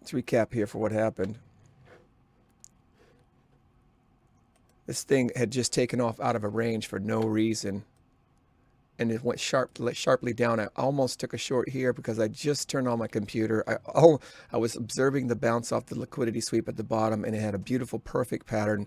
Let's recap here for what happened. This thing had just taken off out of a range for no reason, and it went sharply down. I almost took a short here because I just turned on my computer. I was observing the bounce off the liquidity sweep at the bottom, and it had a beautiful, perfect pattern.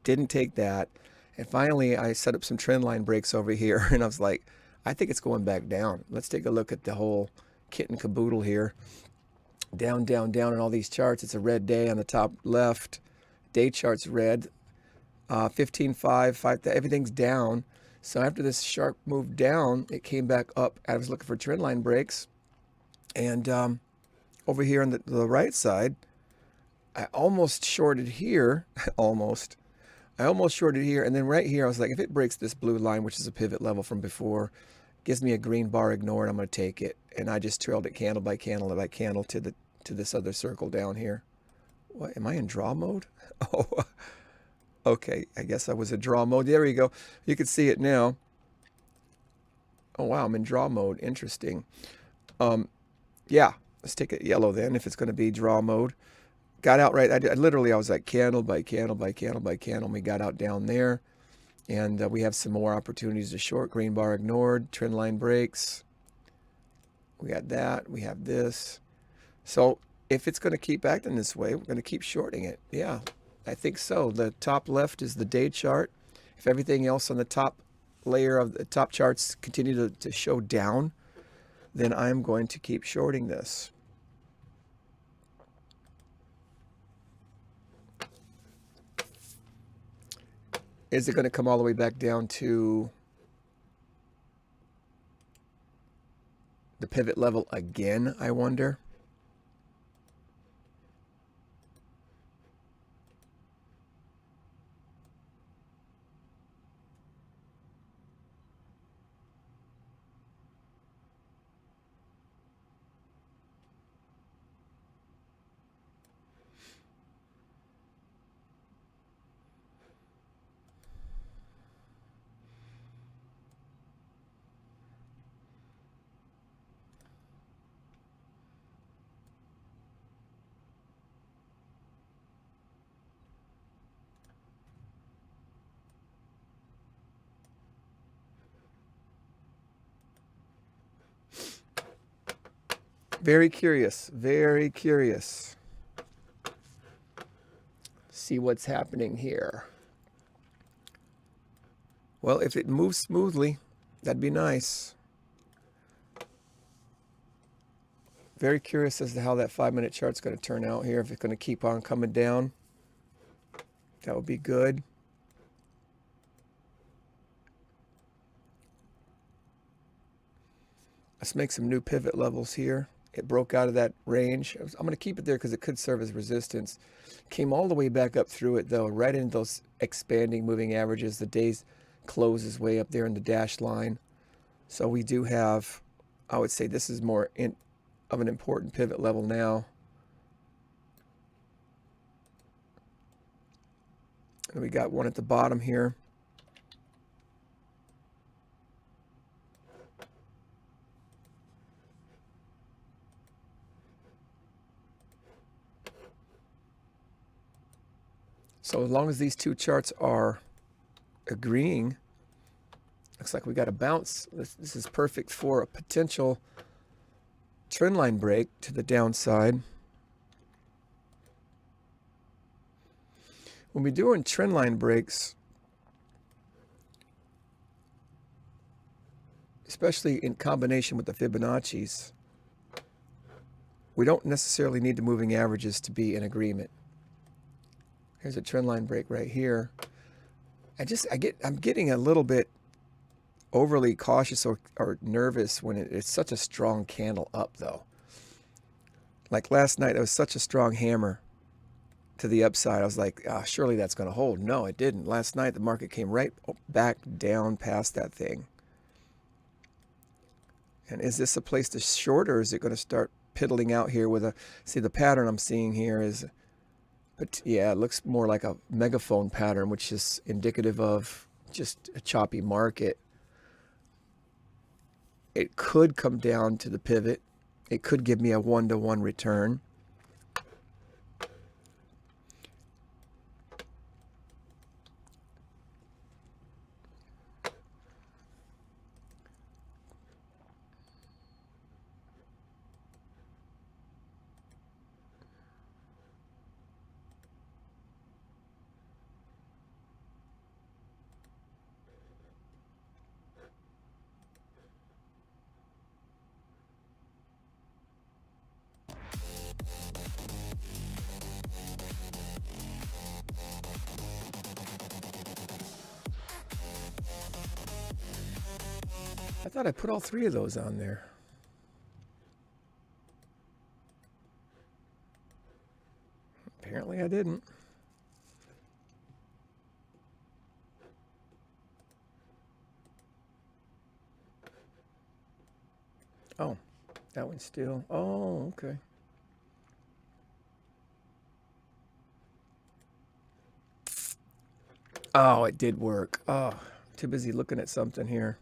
Didn't take that. And finally, I set up some trend line breaks over here, and I was like, I think it's going back down. Let's take a look at the whole kit and caboodle here. Down, down, down in all these charts. It's a red day on the top left. Day chart's red. 15.5, 5, everything's down. So after this sharp move down, it came back up. I was looking for trend line breaks. And over here on the right side, I almost shorted here. Almost. I almost shorted here. And then right here, I was like, if it breaks this blue line, which is a pivot level from before, gives me a green bar ignored, I'm going to take it. And I just trailed it candle by candle by candle to this other circle down here. What, am I in draw mode? Oh, okay, I guess I was in draw mode. There we go. You can see it now. Oh, wow, I'm in draw mode. Interesting. Yeah, let's take it yellow then if it's going to be draw mode. Got out right. I was like candle by candle by candle by candle. We got out down there. And we have some more opportunities to short. Green bar ignored. Trend line breaks. We got that. We have this. So if it's going to keep acting this way, we're going to keep shorting it. Yeah. I think so. The top left is the day chart. If everything else on the top layer of the top charts continue to show down, then I'm going to keep shorting this. Is it going to come all the way back down to the pivot level again, I wonder? Very curious, very curious. See what's happening here. Well, if it moves smoothly, that'd be nice. Very curious as to how that 5-minute chart's going to turn out here. If it's going to keep on coming down, that would be good. Let's make some new pivot levels here. It broke out of that range. I'm going to keep it there because it could serve as resistance. Came all the way back up through it, though, right into those expanding moving averages. The day's close is way up there in the dashed line. So we do have, I would say this is more of an important pivot level now. And we got one at the bottom here. So as long as these two charts are agreeing, looks like we got a bounce. This is perfect for a potential trend line break to the downside. When we're doing trend line breaks, especially in combination with the Fibonacci's, we don't necessarily need the moving averages to be in agreement. Here's a trend line break right here. I'm getting a little bit overly cautious or nervous when it's such a strong candle up, though. Like last night, it was such a strong hammer to the upside. I was like, surely that's going to hold. No, it didn't. Last night, the market came right back down past that thing. And is this a place to short, or is it going to start piddling out here with see, the pattern I'm seeing here is, but yeah, it looks more like a megaphone pattern, which is indicative of just a choppy market. It could come down to the pivot. It could give me a 1-to-1 return. I thought I put all 3 of those on there. Apparently I didn't. Oh, that one's still. Oh, okay. Oh, it did work. Oh, too busy looking at something here.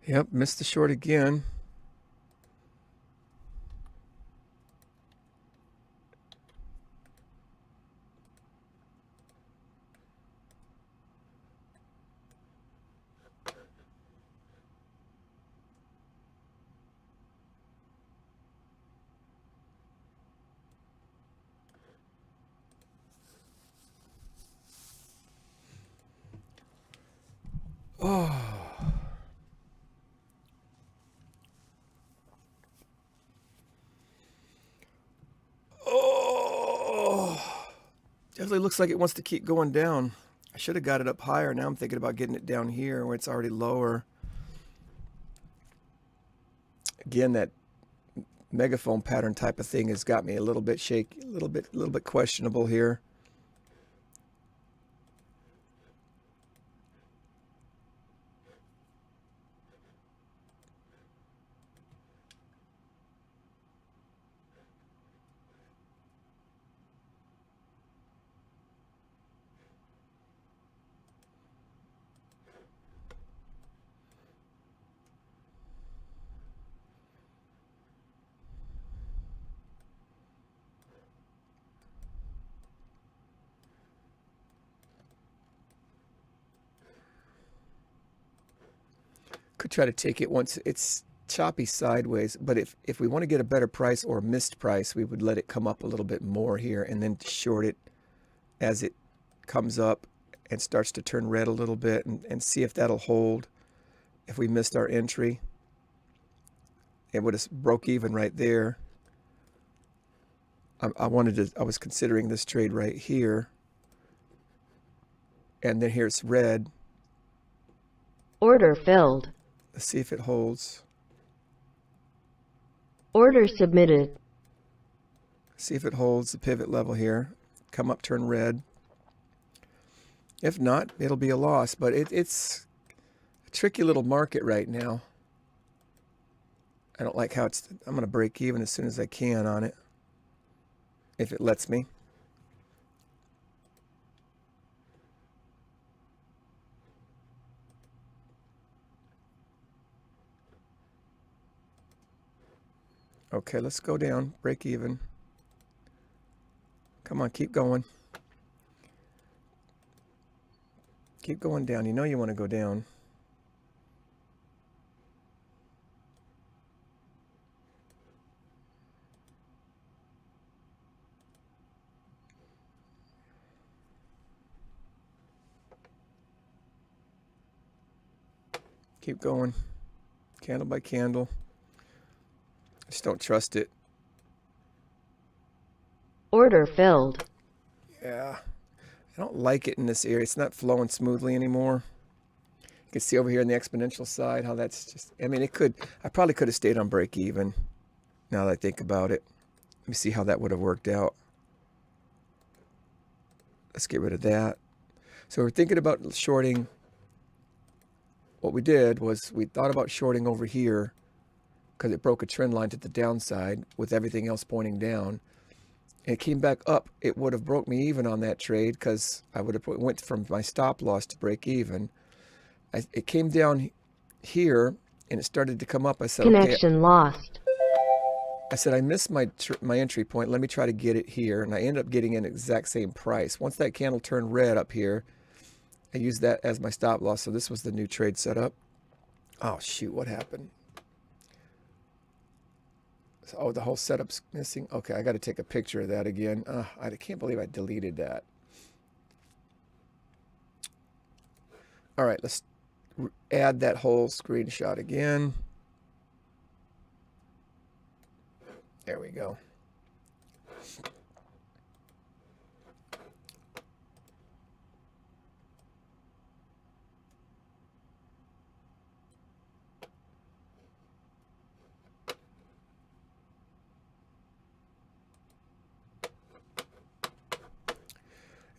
Yep, missed the short again. Oh. Oh. Definitely looks like it wants to keep going down. I should have got it up higher. Now I'm thinking about getting it down here where it's already lower. Again, that megaphone pattern type of thing has got me a little bit shaky, a little bit questionable here. Could try to take it once it's choppy sideways, but if we want to get a better price or a missed price, we would let it come up a little bit more here and then short it as it comes up and starts to turn red a little bit and see if that'll hold. If we missed our entry, it would have broke even right there. I was considering this trade right here, and then here it's red. Order filled. Let's see if it holds. Order submitted. See if it holds the pivot level here. Come up, turn red. If not, it'll be a loss, but it's a tricky little market right now. I don't like how it's, I'm going to break even as soon as I can on it, if it lets me. Okay, let's go down, break even. Come on, keep going. Keep going down. You know you want to go down. Keep going. Candle by candle. Just don't trust it. Order filled. Yeah. I don't like it in this area. It's not flowing smoothly anymore. You can see over here on the exponential side how that's just, I mean, I probably could have stayed on break even now that I think about it. Let me see how that would have worked out. Let's get rid of that. So we're thinking about shorting. What we did was we thought about shorting over here because it broke a trend line to the downside with everything else pointing down. And it came back up. It would have broke me even on that trade because I would have went from my stop loss to break even. It came down here and it started to come up. I said, Connection lost. I said, I missed my entry point. Let me try to get it here. And I ended up getting an exact same price. Once that candle turned red up here, I used that as my stop loss. So this was the new trade setup. Oh, shoot, what happened? Oh, the whole setup's missing. Okay, I got to take a picture of that again. I can't believe I deleted that. All right, let's add that whole screenshot again. There we go.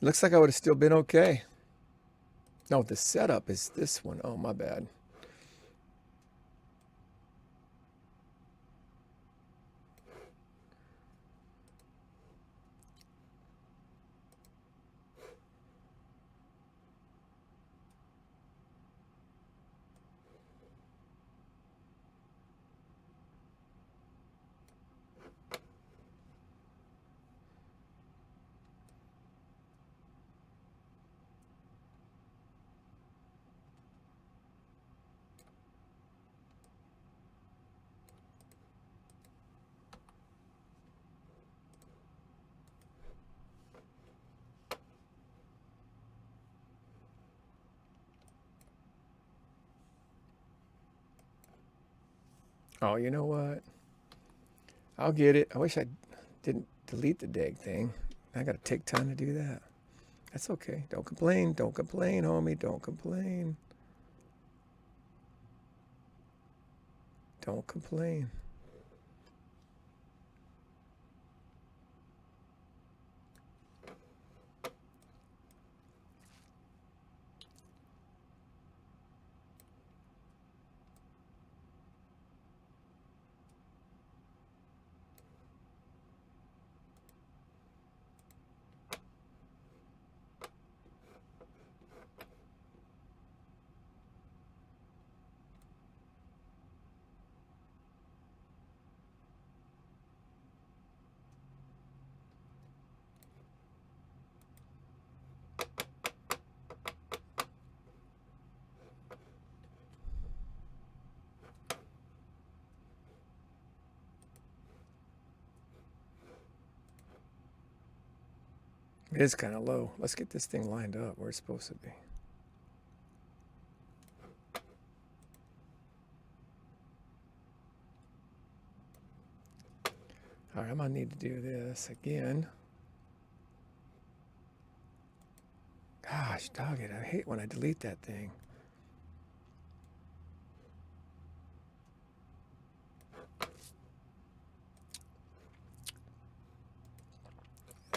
It looks like I would have still been okay. No, the setup is this one. Oh, my bad. Oh, you know what? I'll get it. I wish I didn't delete the dang thing. I got to take time to do that. That's okay. Don't complain. Don't complain, homie. Don't complain. Don't complain. It is kind of low. Let's get this thing lined up where it's supposed to be. All right, I'm going to need to do this again. Gosh, dog it. I hate when I delete that thing.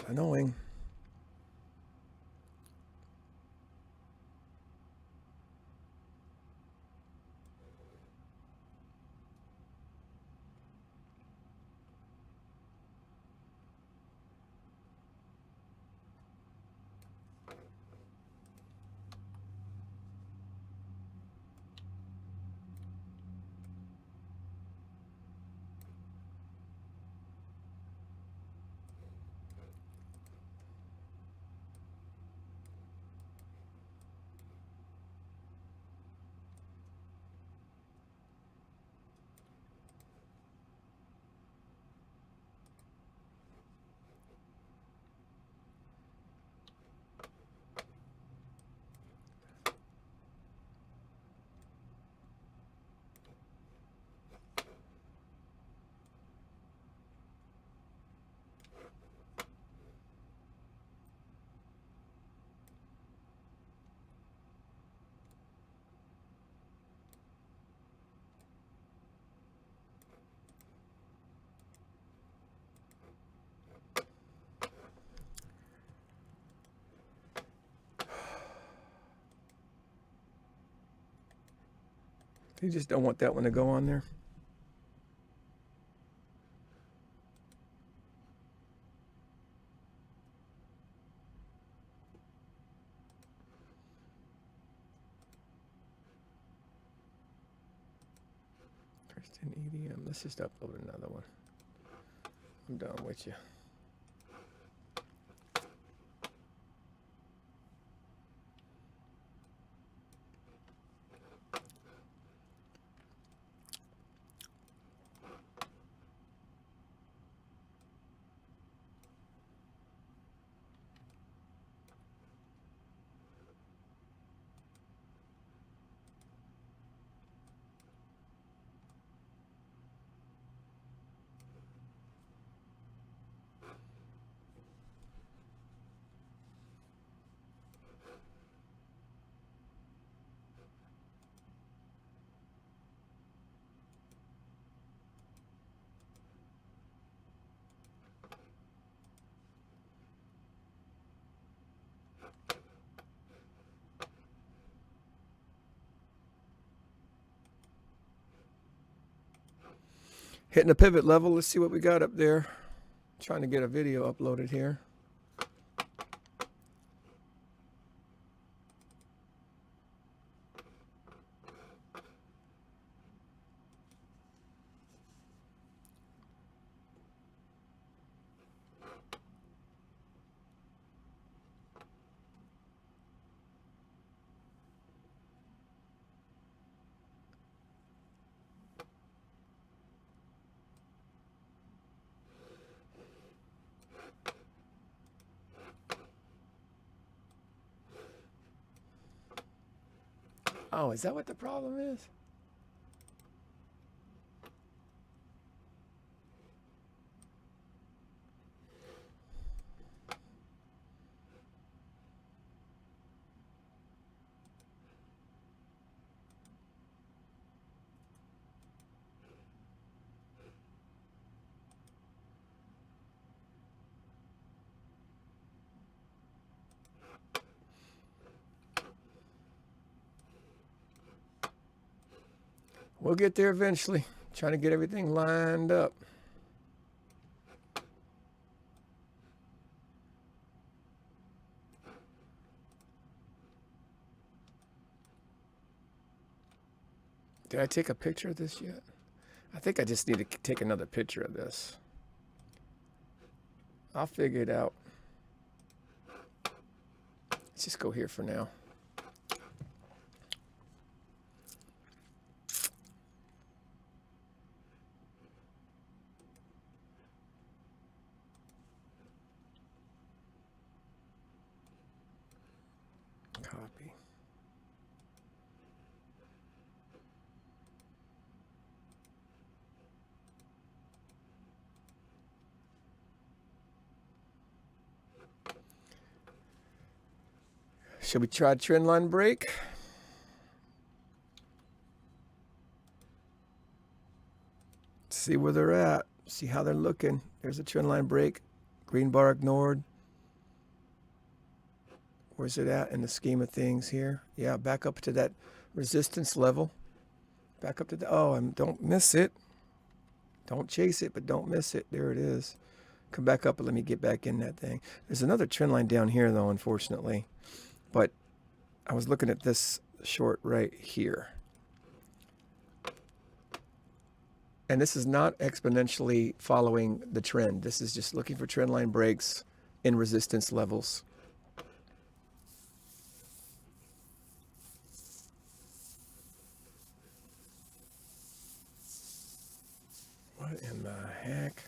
Annoying. You just don't want that one to go on there. First in EDM. Let's just upload another one. I'm done with you. Hitting the pivot level. Let's see what we got up there. Trying to get a video uploaded here. Oh, is that what the problem is? We'll get there eventually. Trying to get everything lined up. Did I take a picture of this yet? I think I just need to take another picture of this. I'll figure it out. Let's just go here for now. Copy. Should we try trend line break? See where they're at. See how they're looking. There's a trend line break. Green bar ignored. Where's it at in the scheme of things here? Yeah, back up to that resistance level. Back up to the, oh, and don't miss it. Don't chase it, but don't miss it. There it is. Come back up and let me get back in that thing. There's another trend line down here though, unfortunately. But I was looking at this short right here. And this is not exponentially following the trend. This is just looking for trend line breaks in resistance levels. What in the heck?